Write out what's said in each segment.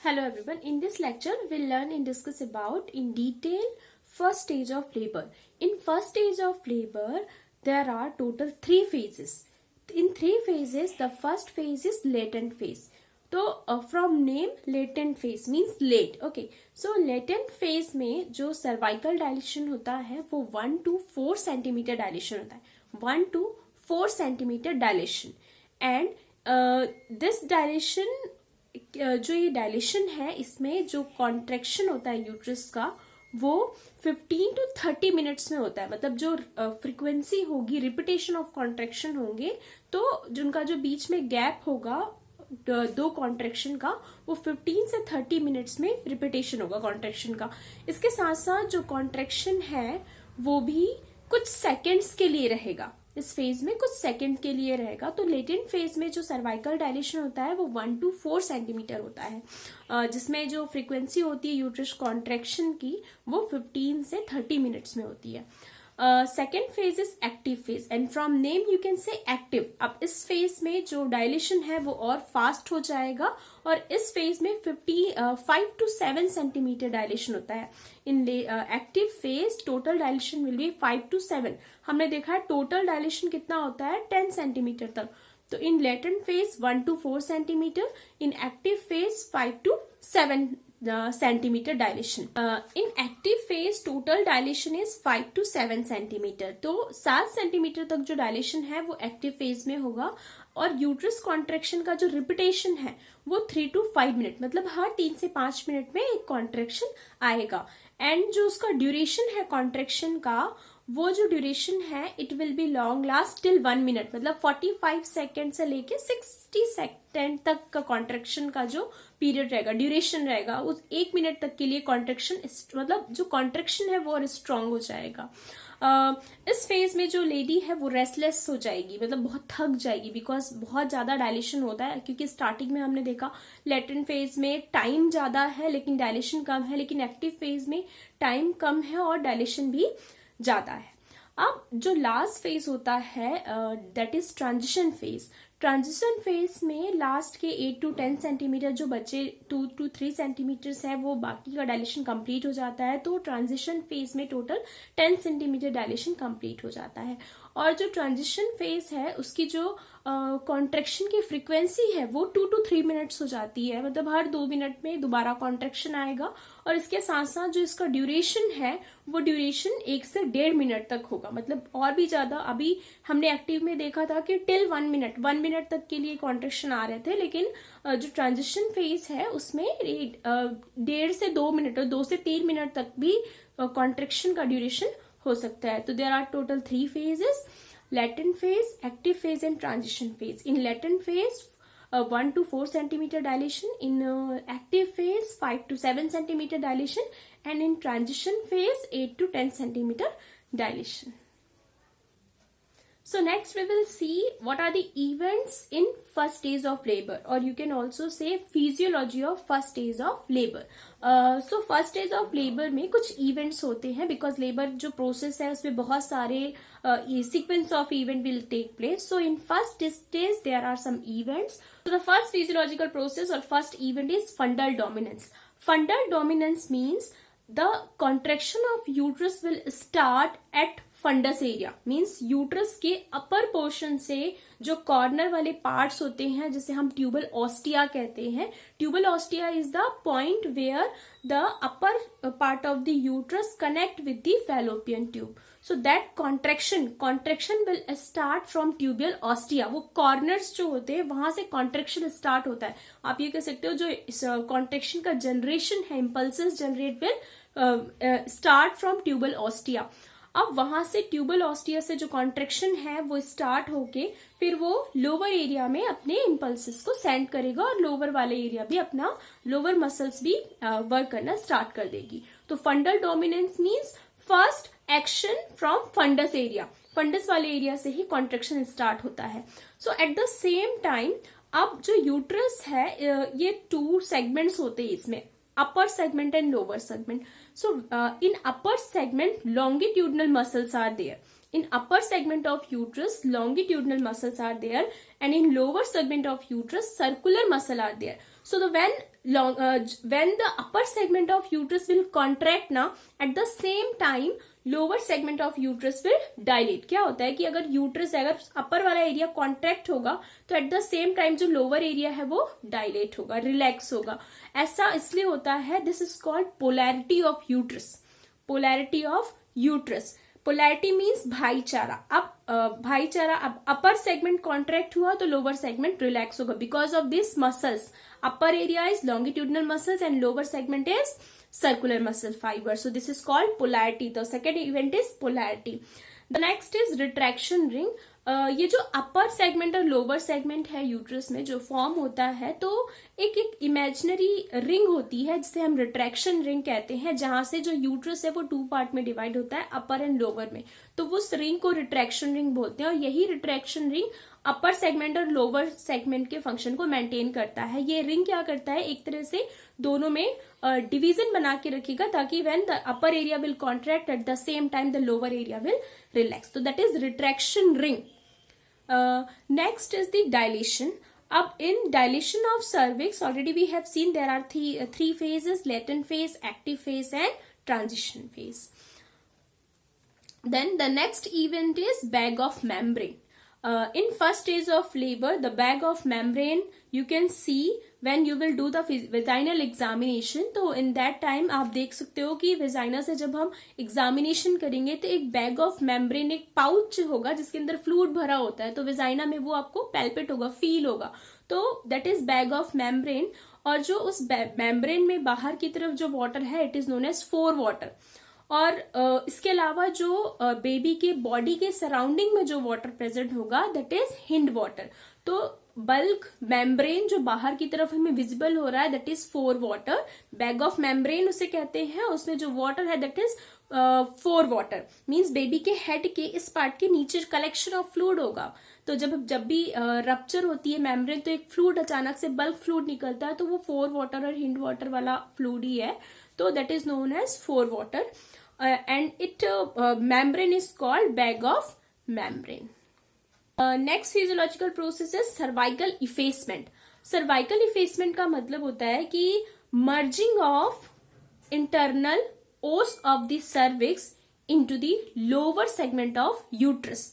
Hello everyone. In this lecture, we'll learn and discuss about in detail first stage of labor. In first stage of labor, there are total 3 phases. In 3 phases, the first phase is latent phase. तो from name latent phase means late. Okay. So latent phase में जो cervical dilation होता है वो 1 to 4 centimeter dilation होता है. 1 to 4 centimeter dilation. And this dilation जो ये डायलेशन है इसमें जो कॉन्ट्रैक्शन होता है यूट्रस का वो 15 to 30 मिनट्स में होता है. मतलब जो फ्रीक्वेंसी होगी, रिपीटेशन ऑफ कॉन्ट्रैक्शन होंगे, तो जिनका जो बीच में गैप होगा दो कॉन्ट्रैक्शन का वो 15 से 30 मिनट्स में रिपीटेशन होगा कॉन्ट्रैक्शन का. इसके साथ साथ जो कॉन्ट्रैक्शन है वो भी कुछ सेकेंड्स के लिए रहेगा. इस फेज में कुछ सेकंड के लिए रहेगा. तो लेटेंट फेज में जो सर्वाइकल डायलेशन होता है वो 1 to 4 सेंटीमीटर होता है, जिसमें जो फ्रीक्वेंसी होती है यूट्रस कॉन्ट्रैक्शन की वो 15 से 30 मिनट्स में होती है. Second phase is active phase and from name you can say active. अब इस फेज में जो डायलेशन है वो और फास्ट हो जाएगा और इस फेज में 5 to 7 सेंटीमीटर डायलेशन होता है. इन active phase total dilation will be 5 to 7. हमने देखा है टोटल डायलेशन कितना होता है 10 सेंटीमीटर तक. तो in latent phase 1 to 4 centimetre, in active phase 5 to 7 centimetre dilation. In active phase total dilation is 5 to 7 centimetre. तो 7 सेंटीमीटर तक जो डायलेशन है वो एक्टिव फेज में होगा और यूट्रस कॉन्ट्रैक्शन का जो रिपीटेशन है वो 3 to 5 मिनट, मतलब हर 3 से 5 मिनट में एक कॉन्ट्रैक्शन आएगा. एंड जो उसका ड्यूरेशन है कॉन्ट्रैक्शन का, वो जो ड्यूरेशन है it will be long last till 1 minute, मतलब 45 सेकेंड से लेके 60 सेकेंड तक का कॉन्ट्रैक्शन का जो पीरियड रहेगा, ड्यूरेशन रहेगा, उस 1 मिनट तक के लिए कॉन्ट्रैक्शन, मतलब जो कॉन्ट्रैक्शन है वो और स्ट्रांग हो जाएगा. इस फेज में जो लेडी है वो रेस्टलेस हो जाएगी, मतलब बहुत थक जाएगी, बिकॉज बहुत ज्यादा डायलेशन होता है. क्योंकि स्टार्टिंग में हमने देखा लेटेंट फेज में टाइम ज्यादा है लेकिन डायलेशन कम है, लेकिन एक्टिव फेज में टाइम कम है और डायलेशन भी ज्यादा है. अब जो लास्ट फेज होता है that is transition phase. Transition phase में लास्ट के 8 to 10 सेंटीमीटर जो बचे 2 to 3 सेंटीमीटर्स है वो बाकी का डायलेशन कंप्लीट हो जाता है. तो ट्रांजिशन फेज में टोटल 10 सेंटीमीटर डायलेशन कंप्लीट हो जाता है. और जो ट्रांजिशन फेज है उसकी जो कॉन्ट्रैक्शन की फ्रीक्वेंसी है वो 2 to 3 मिनट्स हो जाती है, मतलब हर 2 मिनट में दोबारा कॉन्ट्रैक्शन आएगा. और इसके साथ साथ जो इसका ड्यूरेशन है वो ड्यूरेशन 1 से 1.5 मिनट तक होगा, मतलब और भी ज्यादा. अभी हमने एक्टिव में देखा था कि टिल 1 मिनट तक के लिए कॉन्ट्रैक्शन आ रहे थे, लेकिन जो ट्रांजिशन फेज है उसमें 1.5 से 2 मिनट और 2 से 3 मिनट तक भी कॉन्ट्रैक्शन का ड्यूरेशन हो सकता है. तो there are total 3 phases: latent phase, active phase and transition phase. In latent phase 1 to 4 centimeter dilation, in active phase 5 to 7 centimeter dilation, and in transition phase 8 to 10 centimeter dilation. So next we will see what are the events in first stage of labor, or you can also say physiology of first stage of labor. So first stage of labor में कुछ events होते हैं, because labor जो process है उसमें बहुत सारे sequence of event will take place. So in first stage there are some events. So the first physiological process or first event is fundal dominance. Fundal dominance means the contraction of uterus will start at fundus area. Means uterus के upper portion से जो corner वाले parts होते हैं जिसे हम tubal ostia कहते हैं. Tubal ostia is the point where the upper part of the uterus connect with the fallopian tube. So that contraction will start from tubal ostia. वो कॉर्नर्स जो होते हैं वहां से कॉन्ट्रैक्शन स्टार्ट होता है. आप ये कह सकते हो जो कॉन्ट्रैक्शन का जनरेशन है, impulses generate will start from tubal ostia. अब वहां से ट्यूबल ऑस्टिया से जो कॉन्ट्रैक्शन है वो स्टार्ट होके फिर वो लोअर एरिया में अपने इम्पल्सेस को सेंड करेगा और लोअर वाले एरिया भी अपना लोअर मसल्स भी वर्क करना स्टार्ट कर देगी. तो fundal dominance means first action from fundus area. Fundus वाले एरिया से ही कॉन्ट्रैक्शन स्टार्ट होता है. So at the same time अब जो यूट्रस है ये 2 सेगमेंट्स होते हैं इसमें, upper segment and lower segment. So in upper segment longitudinal muscles are there. In upper segment of uterus longitudinal muscles are there, and in lower segment of uterus circular muscle are there. So when the upper segment of uterus will contract ना, at the same time lower segment of uterus will dilate. क्या होता है कि अगर uterus अगर अपर वाला area contract होगा तो एट द सेम टाइम जो लोअर एरिया है वो डायलेट होगा, रिलैक्स होगा. ऐसा इसलिए होता है, this is called polarity of uterus. Polarity of uterus. Polarity means भाईचारा. अब भाईचारा, अब अपर सेगमेंट कॉन्ट्रैक्ट हुआ तो लोअर सेगमेंट रिलैक्स होगा because of this muscles. Upper area is longitudinal muscles and lower segment is circular muscle fiber. So this is called polarity. The second event is polarity. The next is retraction ring. ये जो upper segment और lower segment है uterus में जो form होता है, तो एक इमेजिनरी रिंग होती है जिसे हम रिट्रैक्शन रिंग कहते हैं, जहां से जो यूट्रस है वो 2 पार्ट में डिवाइड होता है, अपर एंड लोअर में. तो उस रिंग को रिट्रैक्शन रिंग बोलते हैं और यही रिट्रैक्शन रिंग अपर सेगमेंट और लोअर सेगमेंट के फंक्शन को मेंटेन करता है. ये रिंग क्या करता है, एक तरह से दोनों में डिवीजन बना के रखेगा ताकि when the upper area will contract at the same time the lower area will relax. तो that is retraction ring. Next is the dilation. Up in dilation of cervix, already we have seen there are three phases: latent phase, active phase, and transition phase. Then the next event is bag of membrane. In first stage of labor, the bag of membrane you can see when you will do the vaginal examination. तो in that time आप देख सकते हो कि vagina से जब हम examination करेंगे तो एक बैग ऑफ मेम्ब्रेन, एक पाउच होगा जिसके अंदर फ्लूइड भरा होता है, तो वेजाइना में वो आपको पैल्पेट होगा, फील होगा. तो that is bag of membrane. और जो उस मेम्ब्रेन में बाहर की तरफ जो वाटर है, it is known as fore water. और इसके अलावा जो बेबी के बॉडी के सराउंडिंग में जो वाटर प्रेजेंट होगा, दैट इज हिंड वाटर. तो बल्क मेम्ब्रेन जो बाहर की तरफ हमें विजिबल हो रहा है, that is four water. Bag of membrane उसे कहते हैं, उसमें जो वाटर है that is four water. Means baby के हेड के इस पार्ट के नीचे कलेक्शन ऑफ फ्लूइड होगा. तो जब भी रप्चर होती है मेम्ब्रेन तो एक फ्लूइड अचानक से बल्क फ्लूइड निकलता है, तो वो फोर वाटर और हिंड वाटर वाला फ्लूइड ही है. तो that is known as fore water. And it membrane is called bag of membrane. Next physiological process is cervical effacement. Cervical effacement का मतलब होता है कि merging of internal os of the cervix into the lower segment of uterus.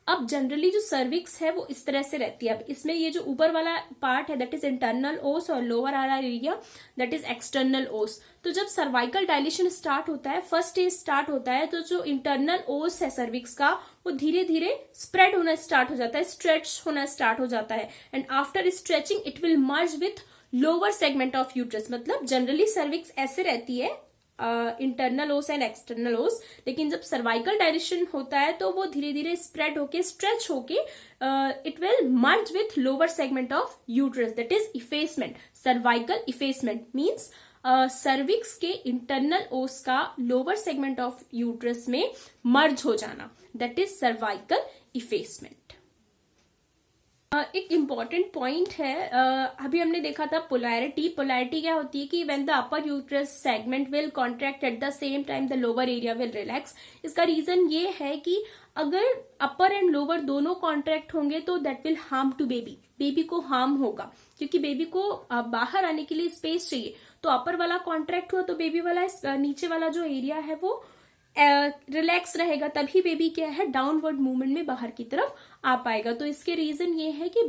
अब generally जो cervix है वो इस तरह से रहती है. अब इसमें ये जो ऊपर वाला पार्ट है दैट इज इंटरनल ओस और लोअर वाला एरिया दैट इज एक्सटर्नल ओस. तो जब सर्वाइकल डायलेशन स्टार्ट होता है, फर्स्ट स्टेज स्टार्ट होता है, तो जो इंटरनल ओस है सर्विक्स का वो धीरे धीरे स्प्रेड होना स्टार्ट हो जाता है, स्ट्रेच होना स्टार्ट हो जाता है. And after stretching it will merge with lower segment of uterus. मतलब जनरली सर्विक्स ऐसे रहती है, इंटरनल ओस एंड एक्सटर्नल ओस, लेकिन जब सर्वाइकल डायलेशन होता है तो वो धीरे धीरे स्प्रेड होके स्ट्रेच होके it will merge with lower segment of uterus. That is effacement. Cervical effacement means cervix के इंटरनल ओस का लोअर सेगमेंट ऑफ यूट्रस में मर्ज हो जाना, दैट इज सर्वाइकल इफेसमेंट. एक इम्पॉर्टेंट पॉइंट है, अभी हमने देखा था पोलैरिटी. पोलैरिटी क्या होती है कि when the upper uterus segment will contract at the same time the lower area will relax. इसका रीजन ये है कि अगर अपर एंड लोअर दोनों कॉन्ट्रैक्ट होंगे तो that will harm to baby. Baby को हार्म होगा क्योंकि बेबी को बाहर आने के लिए स्पेस चाहिए. तो अपर वाला कॉन्ट्रैक्ट हुआ तो बेबी वाला नीचे वाला जो एरिया है वो रिलैक्स रहेगा, तभी बेबी क्या है डाउनवर्ड मूवमेंट में बाहर की तरफ आ पाएगा. तो इसके रीजन ये है कि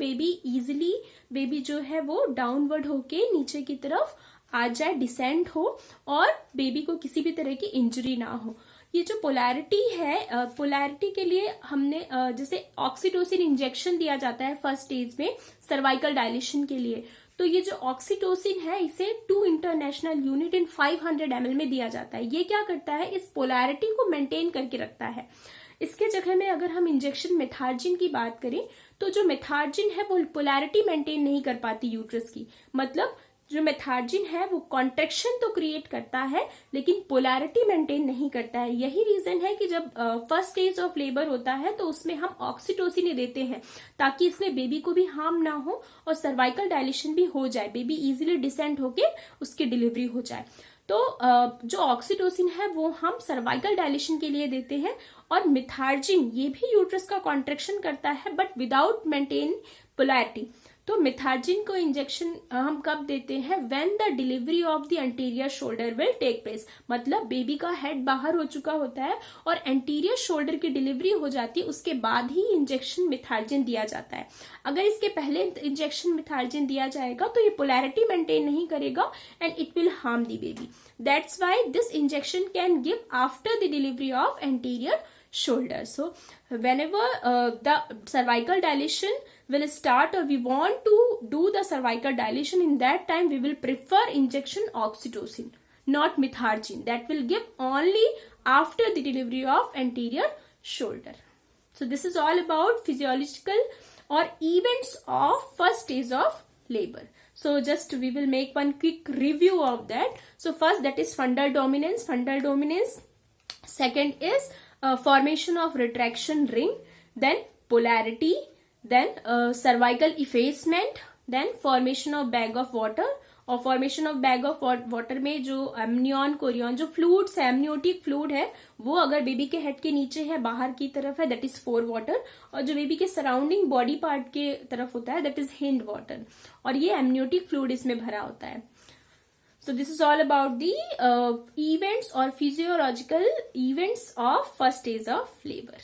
बेबी जो है वो डाउनवर्ड होके नीचे की तरफ आ जाए, डिसेंड हो और बेबी को किसी भी तरह की इंजरी ना हो. ये जो पोलैरिटी है, पोलैरिटी के लिए हमने जैसे ऑक्सीटोसिन इंजेक्शन दिया जाता है फर्स्ट स्टेज में सर्वाइकल डायलेशन के लिए. तो ये जो ऑक्सीटोसिन है इसे 2 इंटरनेशनल यूनिट इन 500 ml में दिया जाता है. ये क्या करता है, इस पोलैरिटी को मेंटेन करके रखता है. इसके जगह में अगर हम इंजेक्शन मेथार्जिन की बात करें तो जो मेथार्जिन है वो पोलैरिटी मेंटेन नहीं कर पाती यूट्रस की. मतलब जो मेथार्जिन है वो कॉन्ट्रैक्शन तो क्रिएट करता है लेकिन पोलैरिटी मेंटेन नहीं करता है. यही रीजन है कि जब फर्स्ट स्टेज ऑफ लेबर होता है तो उसमें हम ऑक्सीटोसिन देते हैं ताकि इसमें बेबी को भी हार्म ना हो और सर्वाइकल डायलेशन भी हो जाए, बेबी इजीली डिसेंड होके उसकी डिलीवरी हो जाए. तो जो ऑक्सीटोसिन है वो हम सर्वाइकल डायलेशन के लिए देते हैं. और मिथार्जिन ये भी यूट्रस का कॉन्ट्रैक्शन करता है बट विदाउट मेंटेन पोलैरिटी. तो मिथार्जिन को इंजेक्शन हम कब देते हैं? When the delivery of the anterior shoulder will take place, मतलब बेबी का हेड बाहर हो चुका होता है और एंटीरियर शोल्डर की डिलीवरी हो जाती है, उसके बाद ही इंजेक्शन मिथार्जिन दिया जाता है। अगर इसके पहले इंजेक्शन मिथार्जिन दिया जाएगा तो ये पोलैरिटी मेंटेन नहीं करेगा and it will harm the baby. That's why this injection can give after the delivery of anterior shoulder. So whenever the cervical dilation will start or we want to do the cervical dilation, in that time we will prefer injection oxytocin, not mithargine. That will give only after the delivery of anterior shoulder. So this is all about physiological or events of first stage of labor. So just we will make one quick review of that. So first, that is fundal dominance. Fundal dominance. Second is formation of retraction ring, then polarity, then cervical effacement, then formation of bag of water. और formation of bag of water में जो amnion Korean जो fluids है, amniotic fluid है, वो अगर baby के head के नीचे है, बाहर की तरफ है, दैट इज फोर वाटर, और जो बेबी के सराउंडिंग बॉडी पार्ट के तरफ होता है दैट इज हिंड वाटर, और ये एमनियोटिक फ्लूइड इसमें भरा होता है। So this is all about the events or physiological events of first stage of labor.